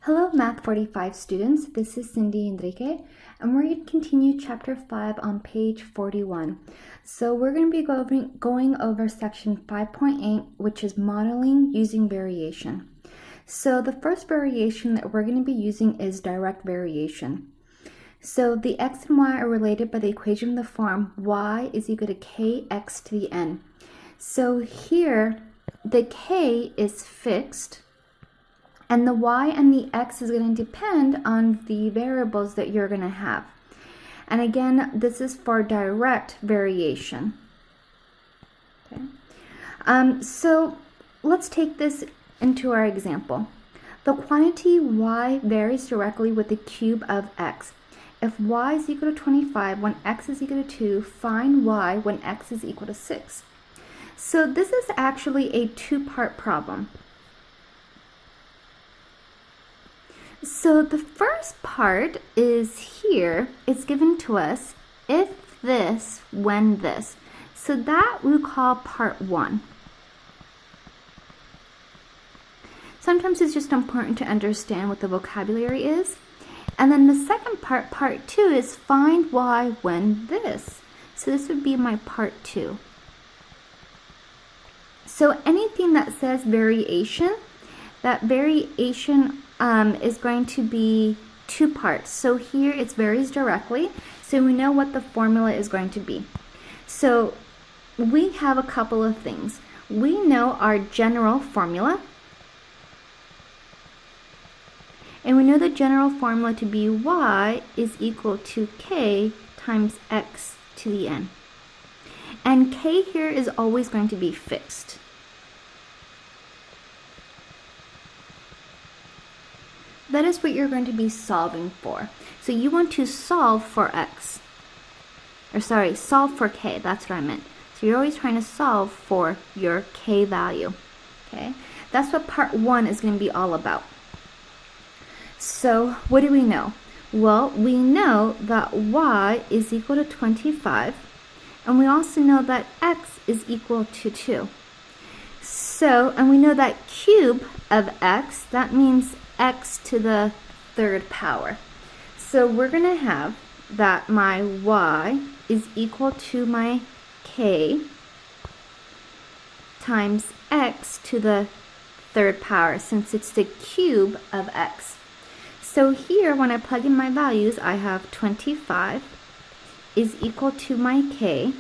Hello Math 45 students, this is Cindy Enrique and we're going to continue chapter 5 on page 41. So we're going to be going over section 5.8, which is modeling using variation. So the first variation that we're going to be using is direct variation. So the x and y are related by the equation of the form y is equal to kx to the n. So here the k is fixed, and the y and the x is going to depend on the variables that you're going to have. And again, this is for direct variation. Okay. So let's take this into our example. The quantity y varies directly with the cube of x. If y is equal to 25 when x is equal to 2, find y when x is equal to 6. So this is actually a two-part problem. So the first part is here, it's given to us if this, when this. So that we call part 1. Sometimes it's just important to understand what the vocabulary is. And then the second part, part 2, is find y when this. So this would be my part 2. So anything that says variation, that variation is going to be two parts. So here it varies directly, so we know what the formula is going to be. So we have a couple of things. We know our general formula, and we know the general formula to be y is equal to k times x to the n. And k here is always going to be fixed. That is what you're going to be solving for. So you want to solve for x. Or sorry, solve for k. That's what I meant. So you're always trying to solve for your k value. Okay? That's what part 1 is going to be all about. So what do we know? Well, we know that y is equal to 25. And we also know that x is equal to 2. So, and we know that cube of x, that means x to the third power. So we're going to have that my y is equal to my k times x to the third power, since it's the cube of x. So here, when I plug in my values, I have 25 is equal to my k.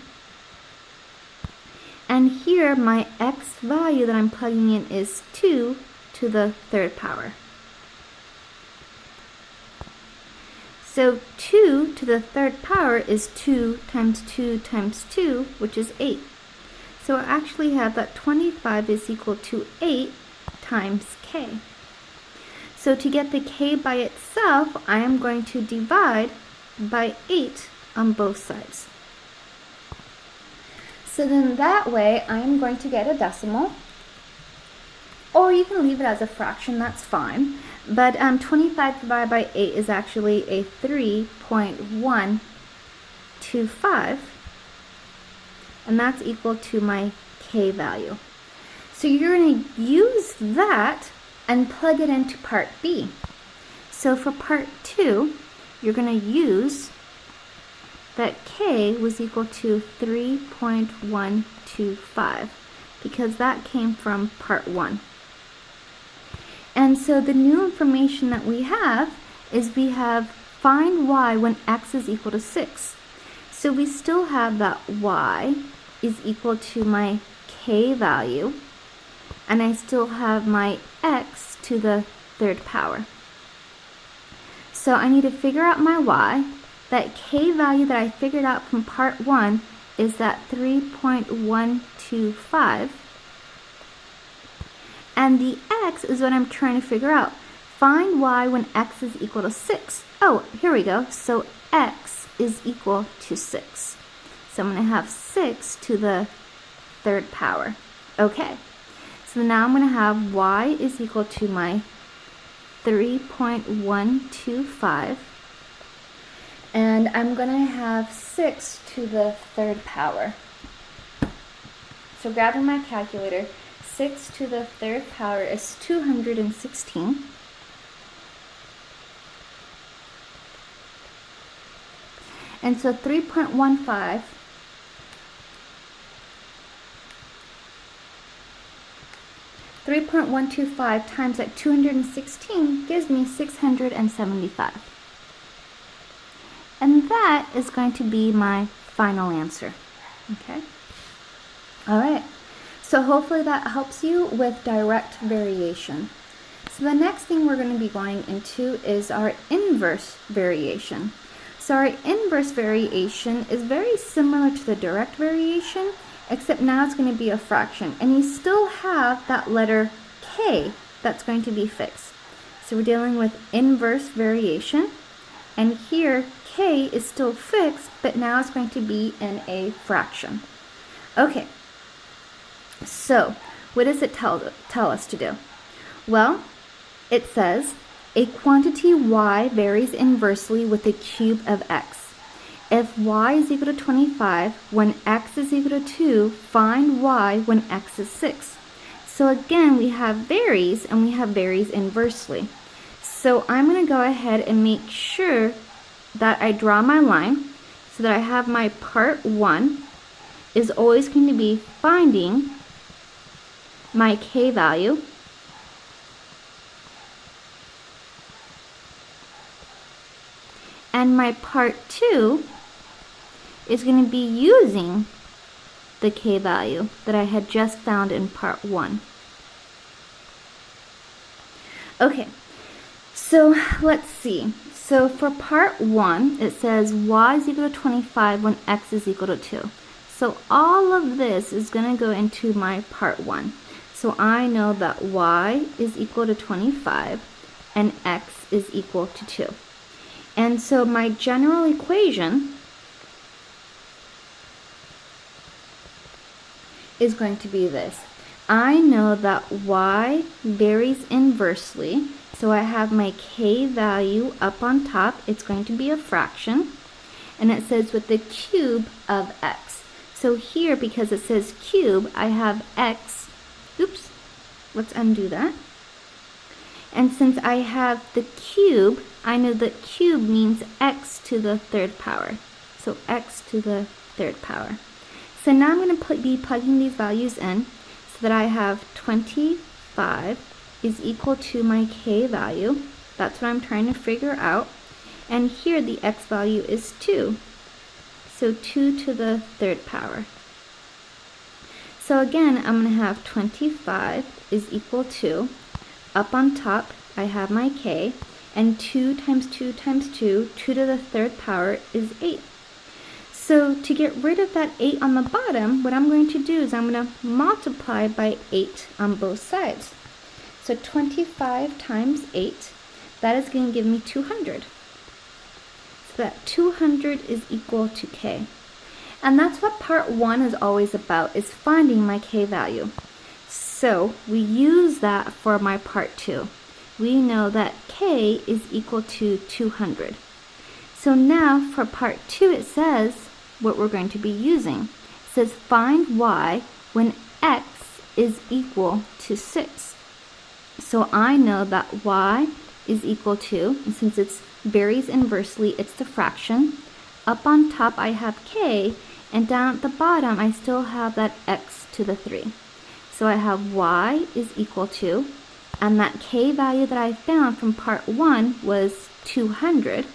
And here, my x value that I'm plugging in is 2 to the third power. So 2 to the third power is 2 times 2 times 2, which is 8. So I actually have that 25 is equal to 8 times k. So to get the k by itself, I am going to divide by 8 on both sides. So then that way, I am going to get a decimal. Or you can leave it as a fraction, that's fine. But 25 divided by 8 is actually a 3.125. And that's equal to my k value. So you're going to use that and plug it into part B. So for part 2, you're going to use that k was equal to 3.125 because that came from part 1. And so the new information that we have is we have find y when x is equal to 6. So we still have that y is equal to my k value, and I still have my x to the third power. So I need to figure out my y. That k value that I figured out from part 1 is that 3.125. And the x is what I'm trying to figure out. Find y when x is equal to 6. Oh, here we go. So x is equal to 6. So I'm going to have 6 to the third power. Okay. So now I'm going to have y is equal to my 3.125. And I'm going to have 6 to the third power. So grabbing my calculator, 6 to the third power is 216. And so 3.125 times that 216 gives me 675. And that is going to be my final answer. Okay? All right. So hopefully that helps you with direct variation. So the next thing we're going to be going into is our inverse variation. So our inverse variation is very similar to the direct variation, except now it's going to be a fraction. And you still have that letter K that's going to be fixed. So we're dealing with inverse variation. And here K is still fixed, but now it's going to be in a fraction. Okay. So what does it tell us to do? Well, it says a quantity y varies inversely with the cube of x. If y is equal to 25, when x is equal to 2, find y when x is 6. So again, we have varies and we have varies inversely. So I'm going to go ahead and make sure that I draw my line so that I have my part 1 is always going to be finding my k value. And my part 2 is going to be using the k value that I had just found in part 1. Okay, so let's see. So for part 1, it says y is equal to 25 when x is equal to 2. So all of this is going to go into my part 1. So I know that y is equal to 25 and x is equal to 2. And so my general equation is going to be this. I know that y varies inversely, so I have my k value up on top. It's going to be a fraction, and it says with the cube of x. So here, because it says cube, I have x. Oops, let's undo that. And since I have the cube, I know that cube means x to the third power. So x to the third power. So now I'm going to be plugging these values in so that I have 25 is equal to my k value. That's what I'm trying to figure out. And here the x value is 2. So 2 to the third power. So again, I'm going to have 25 is equal to, up on top, I have my k, and 2 times 2 times 2, 2 to the third power is 8. So to get rid of that 8 on the bottom, what I'm going to do is I'm going to multiply by 8 on both sides. So 25 times 8, that is going to give me 200. So that 200 is equal to k. And that's what part 1 is always about, is finding my k value. So we use that for my part 2. We know that k is equal to 200. So now for part 2 it says what we're going to be using. It says find y when x is equal to 6. So I know that y is equal to, and since it varies inversely, it's the fraction. Up on top I have k, and down at the bottom I still have that x to the 3. So I have y is equal to, and that k value that I found from part 1 was 200.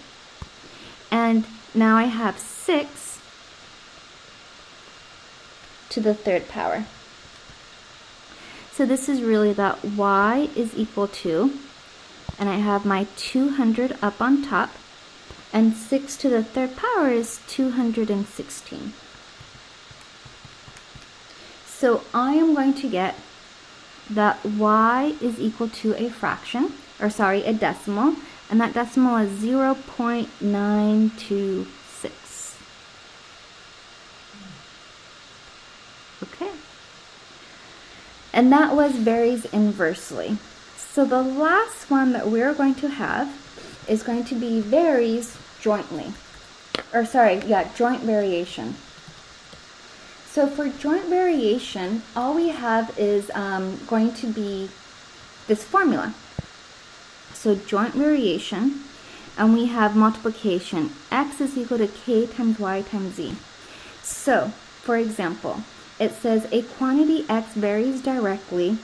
And now I have 6 to the third power. So this is really that y is equal to, and I have my 200 up on top, and 6 to the third power is 216. So I am going to get that y is equal to a fraction, or sorry, a decimal, and that decimal is 0.926. Okay. And that was varies inversely. So the last one that we're going to have is going to be varies jointly. Or sorry, yeah, joint variation. So for joint variation, all we have is going to be this formula. So joint variation and we have multiplication. X is equal to k times y times z. So, for example, it says a quantity x varies directly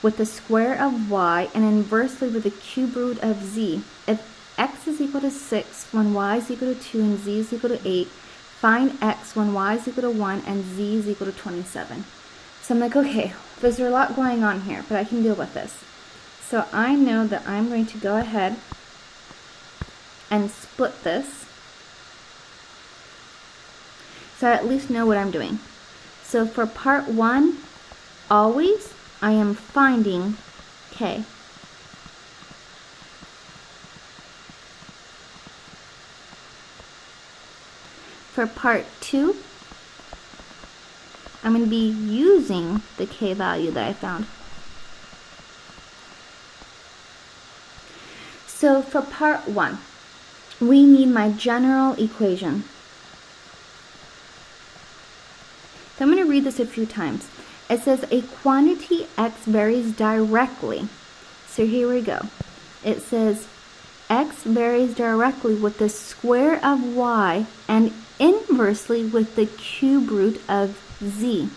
with the square of y and inversely with the cube root of z. If x is equal to 6 when y is equal to 2 and z is equal to 8, find x when y is equal to 1 and z is equal to 27. So I'm like, okay, there's a lot going on here, but I can deal with this. So I know that I'm going to go ahead and split this, so I at least know what I'm doing. So for part 1, always, I am finding k. For part 2, I'm going to be using the k value that I found. So for part 1, we need my general equation. So I'm going to read this a few times. It says a quantity x varies directly. So here we go. It says x varies directly with the square of y and inversely with the cube root of z.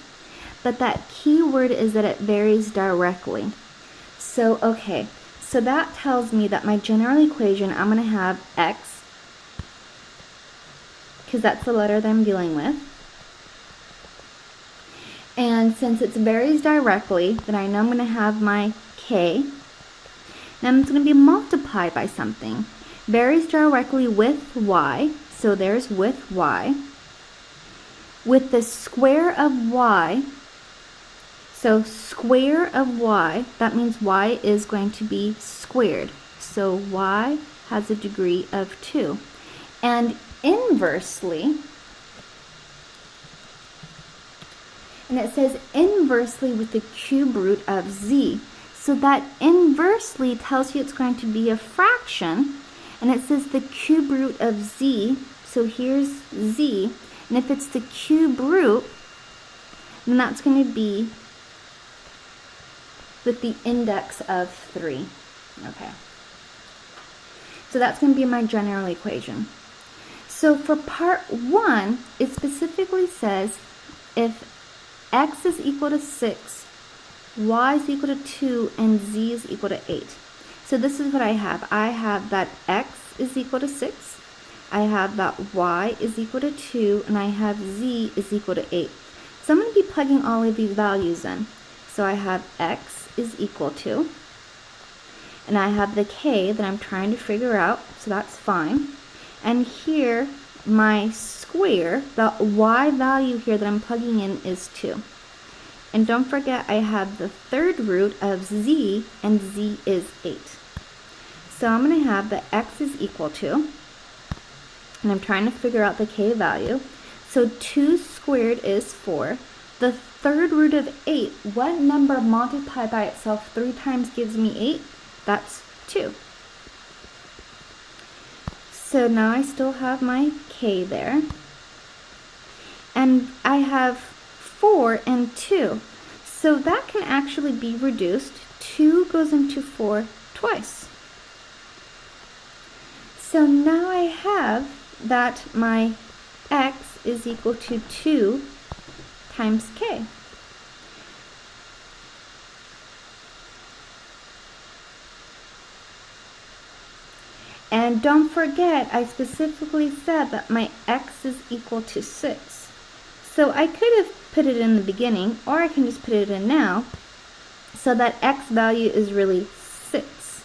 But that key word is that it varies directly. So, okay. So that tells me that my general equation, I'm going to have x, because that's the letter that I'm dealing with. And since it varies directly, then I know I'm going to have my k. Now it's going to be multiplied by something. Varies directly with y, so there's with y. With the square of y, so square of y, that means y is going to be squared. So y has a degree of 2. And inversely, and it says inversely with the cube root of z. So that inversely tells you it's going to be a fraction, and it says the cube root of z, so here's z, and if it's the cube root, then that's going to be with the index of 3. Okay. So that's going to be my general equation. So for part 1, it specifically says if x is equal to 6, y is equal to 2, and z is equal to 8. So this is what I have. I have that x is equal to 6, I have that y is equal to 2, and I have z is equal to 8. So I'm going to be plugging all of these values in. So I have x is equal to, and I have the k that I'm trying to figure out, so that's fine. And here, my square, the y value here that I'm plugging in is 2. And don't forget, I have the third root of z, and z is 8. So I'm going to have that x is equal to, and I'm trying to figure out the k value. So 2 squared is 4. The third root of 8, what number multiplied by itself 3 times gives me 8? That's 2. So now I still have my k there. And I have 4 and 2. So that can actually be reduced. 2 goes into 4 twice. So now I have that my x is equal to 2 times k. And don't forget, I specifically said that my x is equal to 6. So I could have put it in the beginning, or I can just put it in now, so that x value is really 6.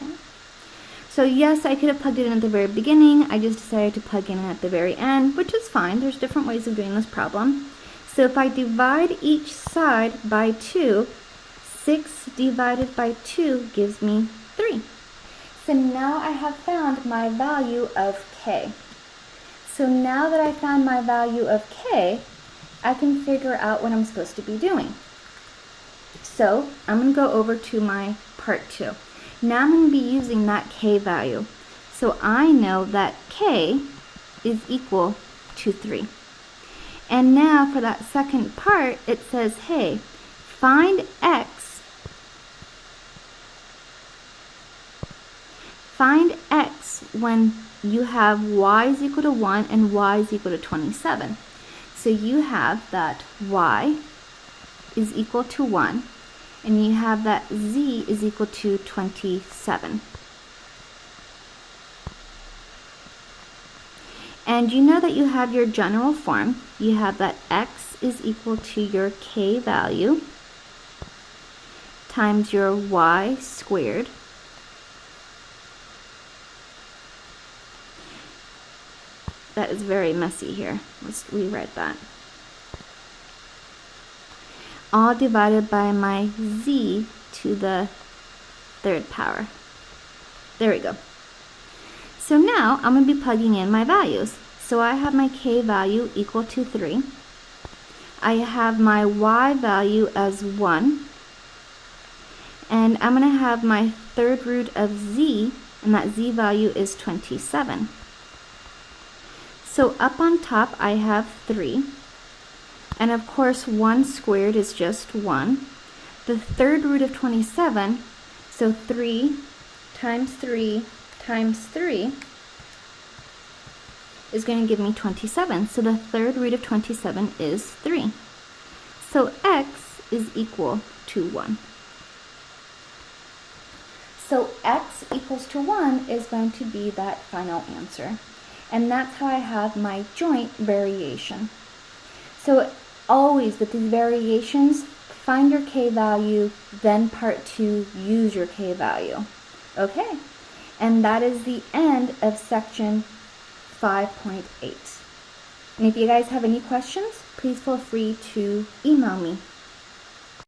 Okay. So yes, I could have plugged it in at the very beginning. I just decided to plug in at the very end, which is fine. There's different ways of doing this problem. So if I divide each side by 2, 6 divided by 2 gives me 3. So now I have found my value of k. So now that I found my value of k, I can figure out what I'm supposed to be doing. So I'm going to go over to my part 2. Now I'm going to be using that k value. So I know that k is equal to 3. And now for that second part, it says, hey, find x find x when you have y is equal to 1 and y is equal to 27. So you have that y is equal to 1, and you have that z is equal to 27. And you know that you have your general form. You have that x is equal to your k value times your y squared that is very messy here. Let's rewrite that. All divided by my z to the third power. There we go. So now I'm going to be plugging in my values. So I have my k value equal to 3. I have my y value as 1. And I'm going to have my third root of z, and that z value is 27. So up on top I have 3. And of course 1 squared is just 1. The third root of 27, so 3 times 3 times 3 is going to give me 27. So the third root of 27 is 3. So x is equal to 1. So x equals to 1 is going to be that final answer. And that's how I have my joint variation. So always with these variations, find your k value, then part 2, use your k value. Okay, and that is the end of section 5.8. And if you guys have any questions, please feel free to email me.